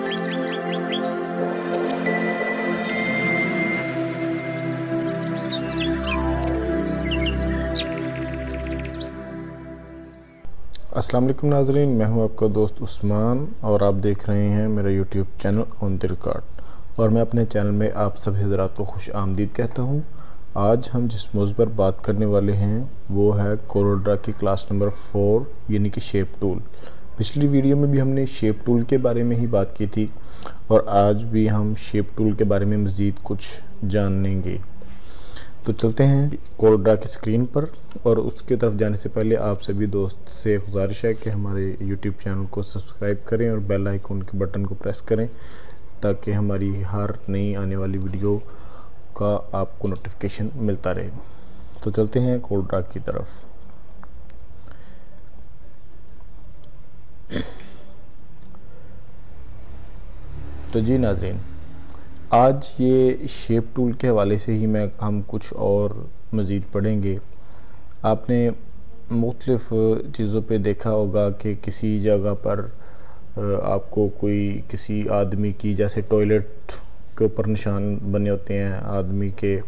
अस्सलाम वालेकुम नाज़रीन, मैं हूं आपका दोस्त उस्मान और आप देख रहे हैं मेरा YouTube channel on the record. और मैं अपने चैनल में आप सभी हज़रात को खुश आमदीद कहता हूं। आज हम जिस मौज़ू पर बात करने वाले हैं वो है कोरोड्रा की क्लास नंबर 4 यानी कि शेप टूल। पिछली वीडियो में भी हमने शेप टूल के बारे में ही बात की थी और आज भी हम शेप टूल के बारे में मज़ीद कुछ जानेंगे। तो चलते हैं कोरोड्रा की स्क्रीन पर, और उसके तरफ जाने से पहले आप सभी दोस्त से गुजारिश है कि हमारे YouTube चैनल को सब्सक्राइब करें और बेल आइकन के बटन को प्रेस करें ताकि हमारी हर नई आने वाली वीडियो का आपको नोटिफिकेशन मिलता रहे। तो चलते हैं कोरोड्रा की तरफ। तो जी नाज़रीन, आज ये शेप टूल के हवाले से ही हम कुछ और मज़ीद पढ़ेंगे। आपने मुख्तलिफ़ चीज़ों पे देखा होगा कि किसी जगह पर आपको कोई किसी आदमी की, जैसे टॉयलेट के ऊपर निशान बने होते हैं आदमी के,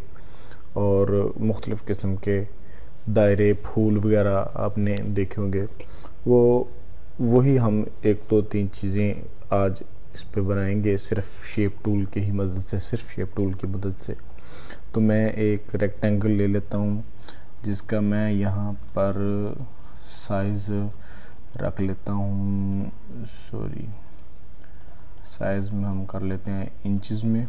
और मुख्तलिफ़ किस्म के दायरे, फूल वगैरह आपने देखे होंगे। वही हम 1 2 3 चीज़ें आज इस पे बनाएंगे सिर्फ शेप टूल की ही मदद से, सिर्फ शेप टूल की मदद से। तो मैं एक रेक्टेंगल ले लेता हूँ जिसका मैं यहाँ पर साइज़ रख लेता हूँ, साइज़ में हम कर लेते हैं इंचज़ में,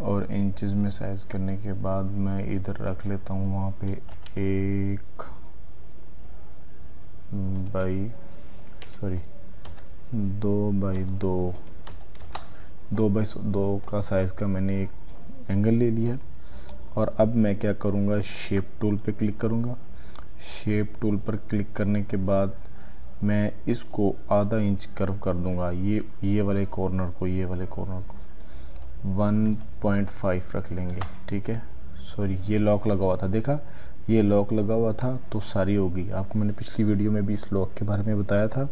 और इंचज़ में साइज़ करने के बाद मैं इधर रख लेता हूँ वहाँ पे 2 बाई 2 का साइज़ का मैंने एक एंगल ले लिया। और अब मैं क्या करूँगा, शेप टूल पे क्लिक करूँगा। शेप टूल पर क्लिक करने के बाद मैं इसको आधा इंच कर्व कर दूँगा, ये वाले कॉर्नर को 1.5 रख लेंगे। ठीक है, सॉरी ये लॉक लगा हुआ था, देखा ये लॉक लगा हुआ था तो सारी होगी। आपको मैंने पिछली वीडियो में भी इस लॉक के बारे में बताया था।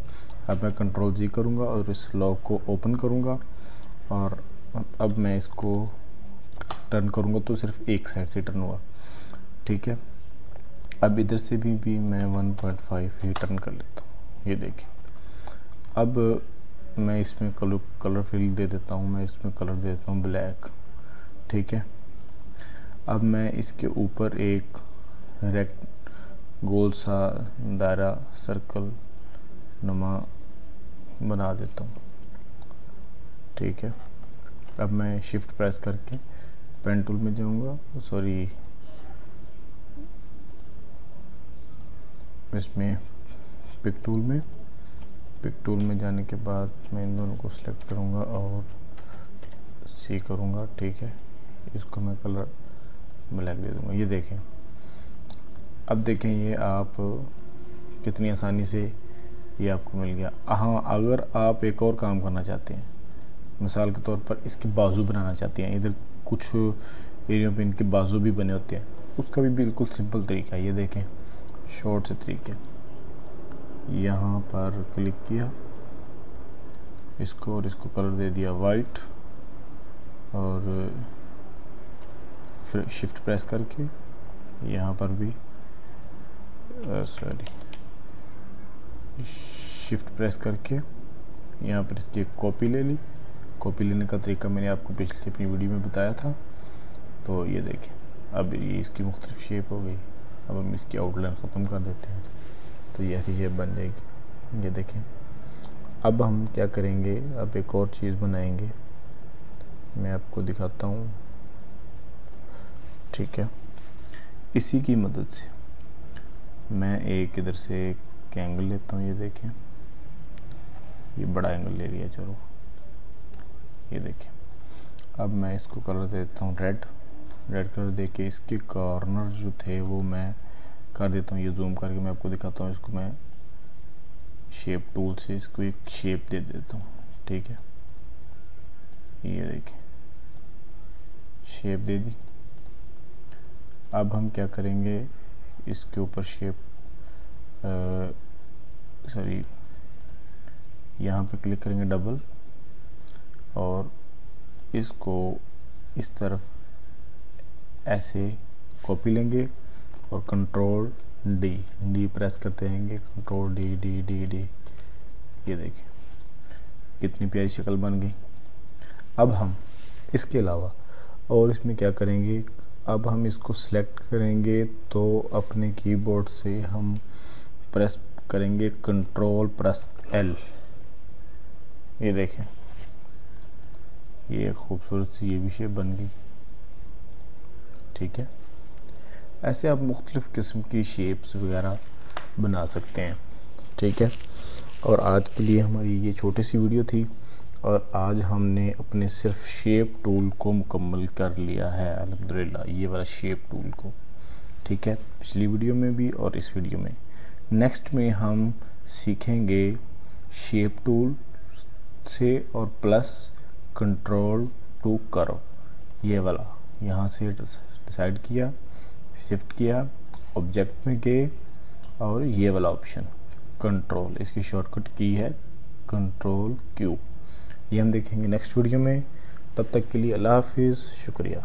अब मैं कंट्रोल जी करूँगा और इस लॉक को ओपन करूँगा, और अब मैं इसको टर्न करूँगा तो सिर्फ एक साइड से टर्न हुआ। ठीक है, अब इधर से भी मैं 1.5 ही टर्न कर लेता हूँ। ये देखिए, अब मैं इसमें कलर फिल दे देता हूँ, मैं इसमें कलर दे देता हूँ ब्लैक। ठीक है, अब मैं इसके ऊपर एक गोल सा दायरा सर्कल नुमा बना देता हूँ। ठीक है, अब मैं शिफ्ट प्रेस करके पेन टूल में जाऊंगा, इसमें पिक टूल में जाने के बाद मैं इन दोनों को सिलेक्ट करूंगा और सी करूंगा। ठीक है, इसको मैं कलर ब्लैक दे दूंगा। ये देखें, अब देखें ये आप कितनी आसानी से ये आपको मिल गया। हाँ, अगर आप एक और काम करना चाहते हैं, मिसाल के तौर पर इसके बाजू बनाना चाहते हैं, इधर कुछ एरिया पे इनके बाजू भी बने होते हैं, उसका भी बिल्कुल सिंपल तरीका है। ये देखें, शॉर्ट से तरीके, यहाँ पर क्लिक किया इसको और इसको कलर दे दिया वाइट, और फिर शिफ्ट प्रेस करके यहाँ पर भी शिफ्ट प्रेस करके यहाँ पर इसकी कॉपी ले ली। कॉपी लेने का तरीका मैंने आपको पिछली अपनी वीडियो में बताया था। तो ये देखें, अब ये इसकी मुख्तलिफ शेप हो गई। अब हम इसकी आउटलाइन ख़त्म कर देते हैं तो ये ऐसी शेप बन जाएगी। ये देखें, अब हम क्या करेंगे, अब एक और चीज़ बनाएंगे, मैं आपको दिखाता हूँ। ठीक है, इसी की मदद से मैं एक इधर से एक एंगल लेता हूँ। ये देखें, ये बड़ा एंगल ले लिया, चलो ये देखें। अब मैं इसको कलर देता हूँ रेड कलर दे के इसके कॉर्नर जो थे वो मैं कर देता हूँ। ये जूम करके मैं आपको दिखाता हूँ। इसको मैं शेप टूल से इसको एक शेप दे देता हूँ। ठीक है, ये देखिए शेप दे दी। अब हम क्या करेंगे, इसके ऊपर शेप यहाँ पे क्लिक करेंगे डबल, और इसको इस तरफ ऐसे कॉपी लेंगे और कंट्रोल डी प्रेस करते रहेंगे, control D D D D. ये देखिए कितनी प्यारी शक्ल बन गई। अब हम इसके अलावा और इसमें क्या करेंगे, अब हम इसको सिलेक्ट करेंगे तो अपने कीबोर्ड से हम प्रेस करेंगे कंट्रोल प्लस एल। ये देखें ये खूबसूरत सी ये भी शेप बन गई। ठीक है, ऐसे आप मुख्तलिफ़ किस्म की शेप्स वगैरह बना सकते हैं। ठीक है, और आज के लिए हमारी ये छोटी सी वीडियो थी और आज हमने अपने सिर्फ शेप टूल को मुकम्मल कर लिया है अल्हम्दुलिल्लाह, ये वाला शेप टूल को। ठीक है, पिछली वीडियो में भी और इस वीडियो में। नेक्स्ट में हम सीखेंगे शेप टूल से और प्लस कंट्रोल टू कर्व, ये वाला यहाँ से डिसाइड किया, शिफ्ट किया, ऑब्जेक्ट में गए और ये वाला ऑप्शन कंट्रोल, इसकी शॉर्टकट की है कंट्रोल क्यू। ये हम देखेंगे नेक्स्ट वीडियो में। तब तक के लिए अल्लाह हाफिज़, शुक्रिया।